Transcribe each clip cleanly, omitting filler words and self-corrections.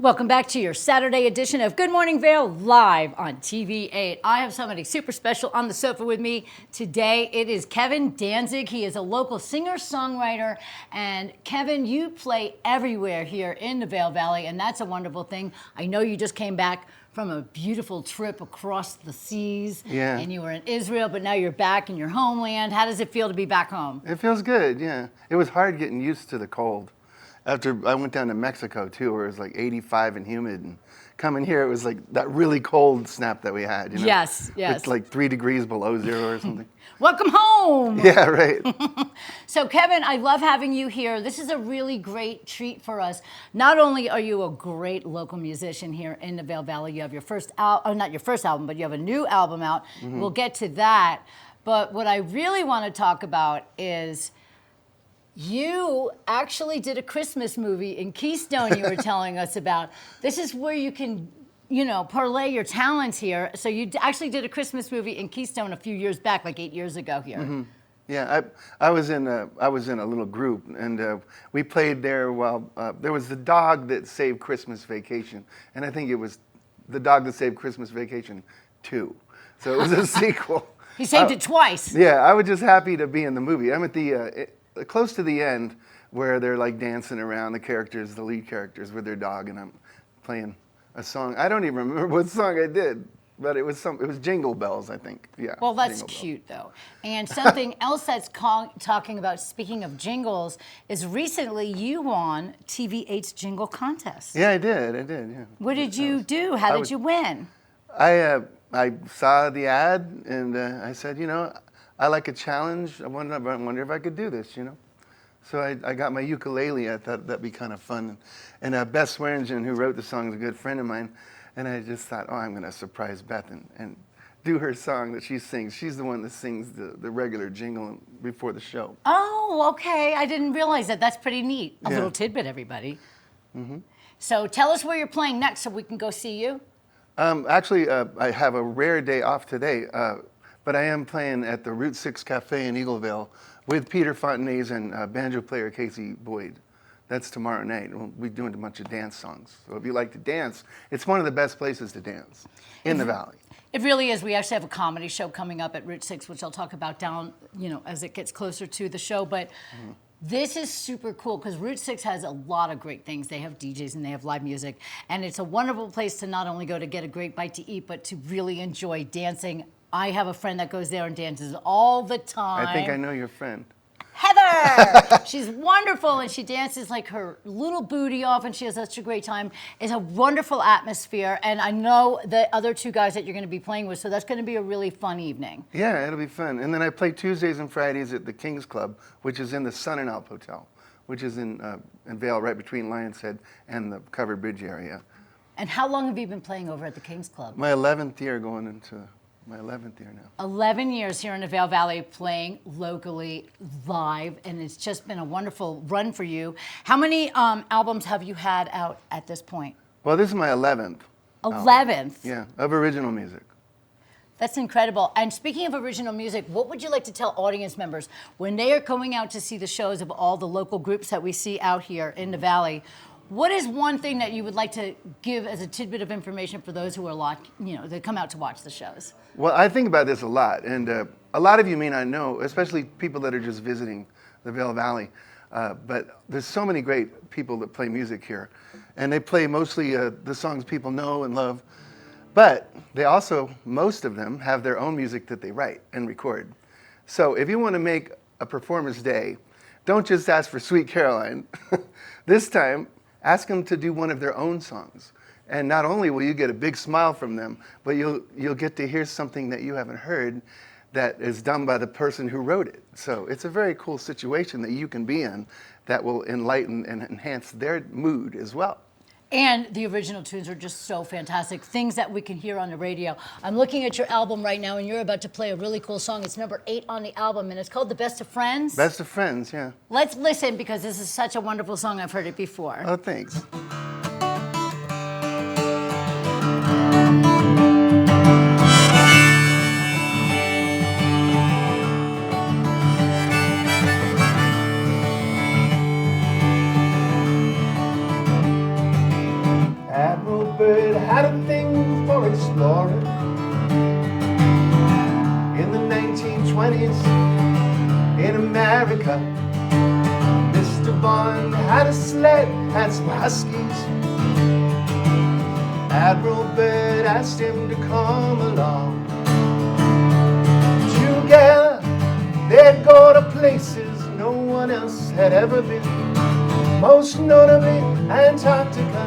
Welcome back to your Saturday edition of Good Morning Vail live on TV8. I have somebody super special on the sofa with me today. It is Kevin Danzig. He is a local singer-songwriter. And Kevin, you play everywhere here in the Vail Valley, and that's a wonderful thing. I know you just came back from a beautiful trip across the seas. Yeah. And you were in Israel, but now you're back in your homeland. How does it feel to be back home? It feels good, yeah. It was hard getting used to the cold. After I went down to Mexico too, where it was like 85 and humid, and coming here it was like that really cold snap that we had. You know? Yes. It's like 3 degrees below zero or something. Welcome home. Yeah, right. So Kevin, I love having you here. This is a really great treat for us. Not only are you a great local musician here in the Vail Valley, you have your first not your first album, but you have a new album out. Mm-hmm. We'll get to that. But what I really want to talk about is you actually did a Christmas movie in Keystone you were telling us about. This is where you can, parlay your talents here. So you actually did a Christmas movie in Keystone a few years back, like 8 years ago here. Mm-hmm. Yeah, I was in a little group, and we played there while there was the dog that saved Christmas Vacation, and I think it was the dog that saved Christmas Vacation 2. So it was a sequel. He saved it twice. Yeah, I was just happy to be in the movie. I'm at the close to the end where they're like dancing around, the lead characters with their dog, and I'm playing a song. I don't even remember what song I did, but it was Jingle Bells, I think. Yeah. Well, that's cute though. And something else that's talking about, speaking of jingles, is recently you won TV8's Jingle Contest. Yeah, I did, yeah. What did you do? How did you win? I saw the ad, and I said, I like a challenge. I wonder if I could do this, So I got my ukulele. I thought that'd be kind of fun. And Beth Swearingen, who wrote the song, is a good friend of mine. And I just thought, I'm going to surprise Beth and do her song that she sings. She's the one that sings the regular jingle before the show. Oh, okay. I didn't realize that. That's pretty neat. A little tidbit, everybody. Mm-hmm. So tell us where you're playing next so we can go see you. Actually, I have a rare day off today. But I am playing at the Route 6 Cafe in Eagleville with Peter Fontenay's and banjo player Casey Boyd. That's tomorrow night. We'll be doing a bunch of dance songs. So if you like to dance, it's one of the best places to dance in the Valley. It really is. We actually have a comedy show coming up at Route 6, which I'll talk about down, as it gets closer to the show. But this is super cool because Route 6 has a lot of great things. They have DJs and they have live music. And it's a wonderful place to not only go to get a great bite to eat, but to really enjoy dancing. I have a friend that goes there and dances all the time. I think I know your friend. Heather! She's wonderful, and she dances like her little booty off, and she has such a great time. It's a wonderful atmosphere, and I know the other two guys that you're going to be playing with, so that's going to be a really fun evening. Yeah, it'll be fun. And then I play Tuesdays and Fridays at the King's Club, which is in the Sun and Alp Hotel, which is in Vail, right between Lions Head and the Covered Bridge area. And how long have you been playing over at the King's Club? My 11th year going into my 11th year now. 11 years here in the Vail Valley playing locally live, and it's just been a wonderful run for you. How many albums have you had out at this point? Well, this is my 11th. 11th? Yeah, of original music. That's incredible. And speaking of original music, what would you like to tell audience members when they are going out to see the shows of all the local groups that we see out here in the Valley? What is one thing that you would like to give as a tidbit of information for those who are that come out to watch the shows? Well, I think about this a lot, and a lot of you may not know, especially people that are just visiting the Vail Valley, but there's so many great people that play music here, and they play mostly the songs people know and love, but they also, most of them, have their own music that they write and record. So if you want to make a performance day, don't just ask for Sweet Caroline. This time, ask them to do one of their own songs. And not only will you get a big smile from them, but you'll get to hear something that you haven't heard that is done by the person who wrote it. So it's a very cool situation that you can be in that will enlighten and enhance their mood as well. And the original tunes are just so fantastic. Things that we can hear on the radio. I'm looking at your album right now, and you're about to play a really cool song. It's number 8 on the album, and it's called The Best of Friends. Best of Friends, yeah. Let's listen, because this is such a wonderful song. I've heard it before. Oh, thanks. in America. Mr. Bond had a sled and some huskies. Admiral Byrd asked him to come along. Together they'd go to places no one else had ever been, most notably Antarctica.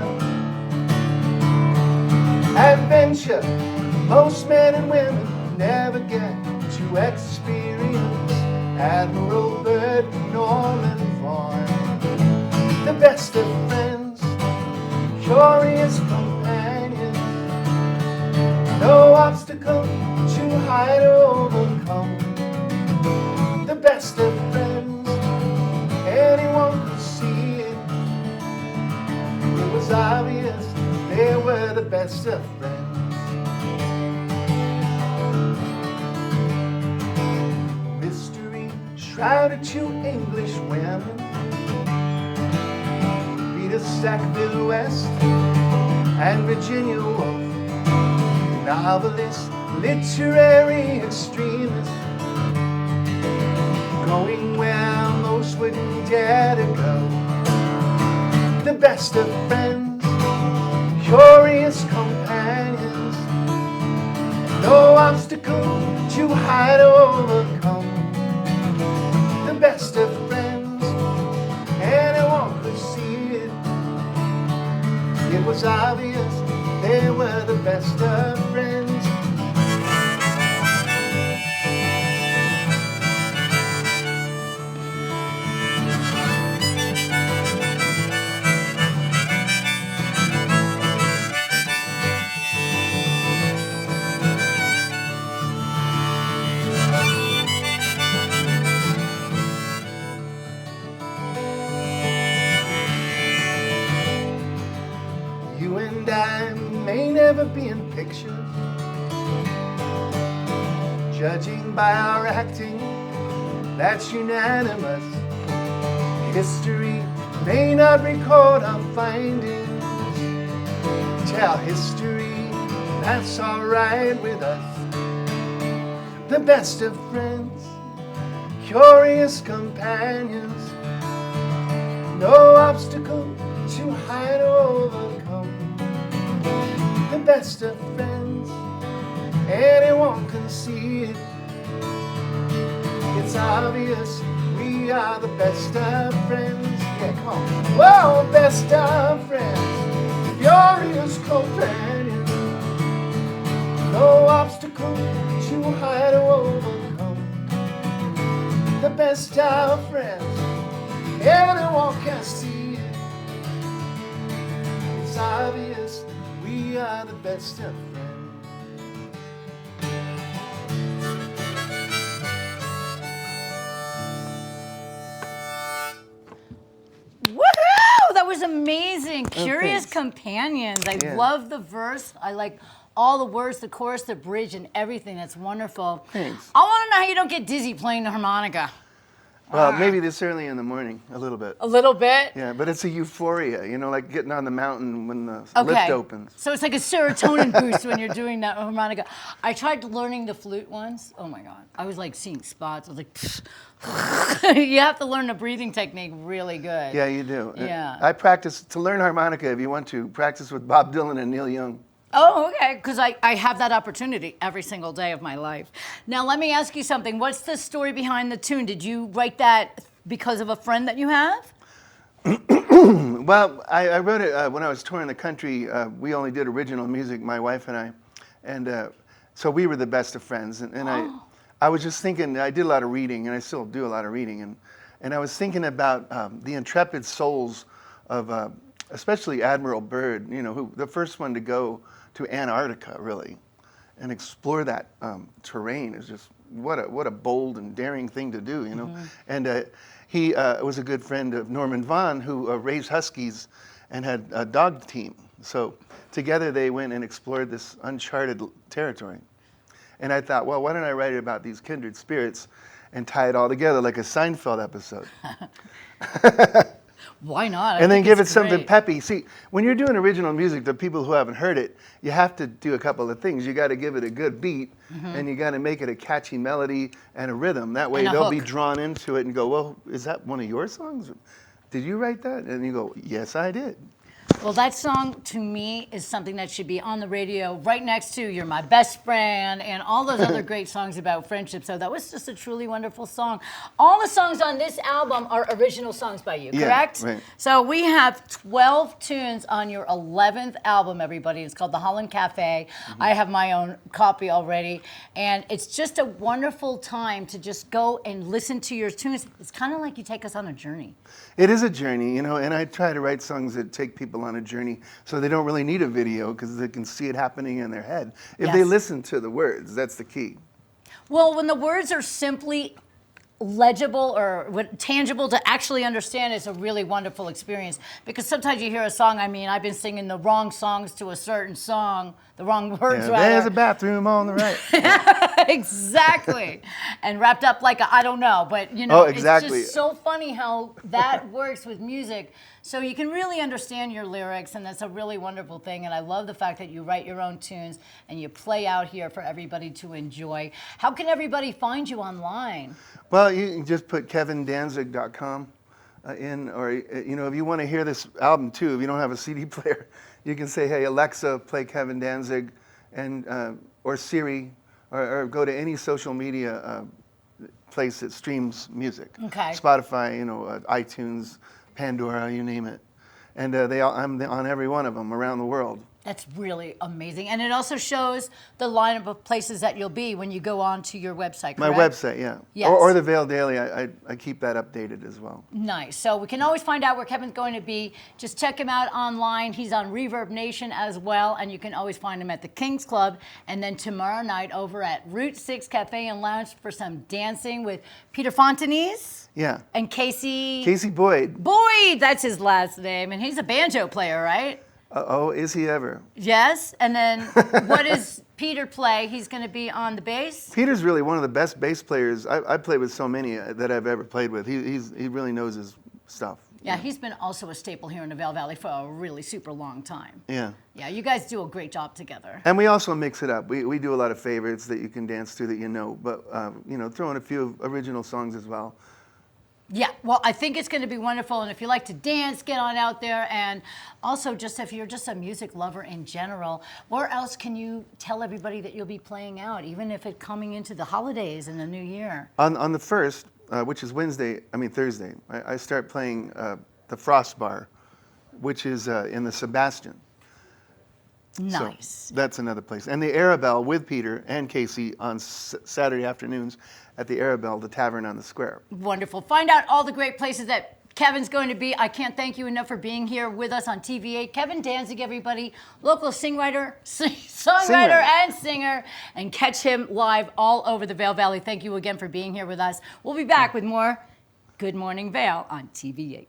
Adventure most men and women never get to experience. Admiral Byrd, Norman Vaughan, the best of friends, curious companions, no obstacle too high to overcome. The best of friends, anyone could see it. It was obvious they were the best of friends. Mystery shrouded two English women, Rita Sackville West and Virginia Woolf, novelists, literary extremists, going where most wouldn't dare to go. The best of friends, curious companions, no obstacle too high to overcome. The best of friends, anyone could see it. It was obvious they were the best of friends. You and I may never be in pictures, judging by our acting, that's unanimous. History may not record our findings, tell history, that's alright with us. The best of friends, curious companions, no obstacle too high to overcome. The best of friends, anyone can see it. It's obvious we are the best of friends. Yeah, come on. Whoa, best of friends, furious companions, no obstacle too high to overcome. The best of friends, anyone can see it. It's obvious we are the best of friends. Woohoo! That was amazing. Curious thanks. companions. I Yeah. love the verse. I like all the words, the chorus, the bridge, and everything. That's wonderful. Thanks. I want to know how you don't get dizzy playing the harmonica. Well, maybe this early in the morning, a little bit. A little bit? Yeah, but it's a euphoria, you know, like getting on the mountain when the lift Okay. opens. So it's like a serotonin boost when you're doing that harmonica. I tried learning the flute once. Oh my God. I was like seeing spots. I was like, you have to learn the breathing technique really good. Yeah, you do. Yeah. I practice, to learn harmonica, if you want to, practice with Bob Dylan and Neil Young. Oh, okay, because I have that opportunity every single day of my life. Now, let me ask you something. What's the story behind the tune? Did you write that because of a friend that you have? Well, I wrote it when I was touring the country. We only did original music, my wife and I. And so we were the best of friends. And I was just thinking, I did a lot of reading, and I still do a lot of reading. And I was thinking about the intrepid souls of especially Admiral Byrd, you know, who the first one to go to Antarctica, really, and explore that terrain is just what a bold and daring thing to do, you know. Mm-hmm. And he was a good friend of Norman Vaughan, who raised huskies and had a dog team. So together they went and explored this uncharted territory. And I thought, well, why don't I write about these kindred spirits and tie it all together like a Seinfeld episode? Why not? I And then think give it it's something great. peppy. See, when you're doing original music, the people who haven't heard it, you have to do a couple of things. You got to give it a good beat, and you got to make it a catchy melody and a rhythm. That way And a they'll be hook. drawn into it and go, well, is that one of your songs? Did you write that? And you go, yes, I did. Well, that song to me is something that should be on the radio right next to You're My Best Friend and all those other great songs about friendship. So that was just a truly wonderful song. All the songs on this album are original songs by you, Yeah, correct? right. So we have 12 tunes on your 11th album, everybody. It's called The Holland Cafe. I have my own copy already. And it's just a wonderful time to just go and listen to your tunes. It's kind of like you take us on a journey. It is a journey, you know, and I try to write songs that take people on a journey so they don't really need a video because they can see it happening in their head. If they Yes. listen to the words, that's the key. Well, when the words are simply legible or tangible to actually understand, it's a really wonderful experience. Because sometimes you hear a song, I mean, I've been singing the wrong songs to a certain song, the wrong words Yeah, rather. there's a bathroom on the right. Exactly. And wrapped up like I don't know, but you know, Oh, exactly. it's just so funny how that works with music. So you can really understand your lyrics, and that's a really wonderful thing. And I love the fact that you write your own tunes and you play out here for everybody to enjoy. How can everybody find you online? Well, you can just put kevindanzig.com in, or you know, if you want to hear this album too, if you don't have a CD player, you can say, "Hey Alexa, play Kevin Danzig," and or Siri, or go to any social media place that streams music. Okay. Spotify, you know, iTunes, Pandora, you name it, and I'm on every one of them around the world. That's really amazing. And it also shows the lineup of places that you'll be when you go on to your website, correct? My website, yeah. Yes. Or the Vail Daily, I keep that updated as well. Nice. So we can always find out where Kevin's going to be. Just check him out online. He's on Reverb Nation as well, and you can always find him at the King's Club. And then tomorrow night over at Route 6 Cafe and Lounge for some dancing with Peter Fontanese Yeah. and Casey Boyd. Boyd. That's his last name, and he's a banjo player, right? Oh, is he ever? Yes. And then what does Peter play? He's going to be on the bass. Peter's really one of the best bass players. I played with so many that I've ever played with. He really knows his stuff. Yeah, he's been also a staple here in the Vail Valley for a really super long time. Yeah. Yeah, you guys do a great job together. And we also mix it up. We do a lot of favorites that you can dance to that you know, but you know, throw in a few original songs as well. Yeah, well, I think it's going to be wonderful. And if you like to dance, get on out there. And also, just if you're just a music lover in general, where else can you tell everybody that you'll be playing out, even if it's coming into the holidays and the new year? On the 1st, which is Thursday, I start playing the Frost Bar, which is in the Sebastian. Nice. So that's another place. And the Arabelle with Peter and Casey on Saturday afternoons at the Arabelle, the tavern on the square. Wonderful. Find out all the great places that Kevin's going to be. I can't thank you enough for being here with us on TVA. Kevin Danzig, everybody, local songwriter, and singer, and catch him live all over the Vail Valley. Thank you again for being here with us. We'll be back with more Good Morning Vail on TVA.